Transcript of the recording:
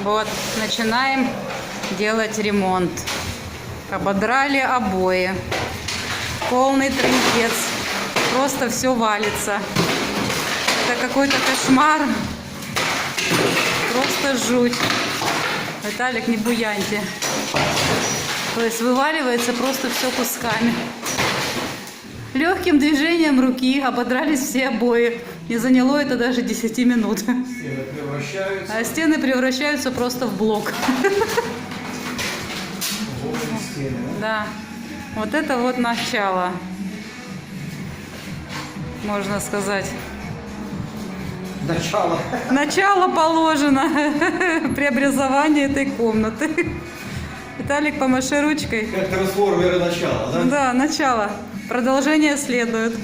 Вот, начинаем делать ремонт. Ободрали обои. Полный трындец. Просто все валится. Это какой-то кошмар. Просто жуть. Виталик, не буяньте. То есть вываливается просто все кусками. Легким движением руки ободрались все обои. Не заняло это даже 10 минут. Стены превращаются. А стены превращаются просто в блок. Голые стены, Да. да? Вот это вот начало. Можно сказать. Начало. Начало положено преобразования этой комнаты. Виталик, помаши ручкой. Как трансформеры начала, да? Да, начало. Продолжение следует.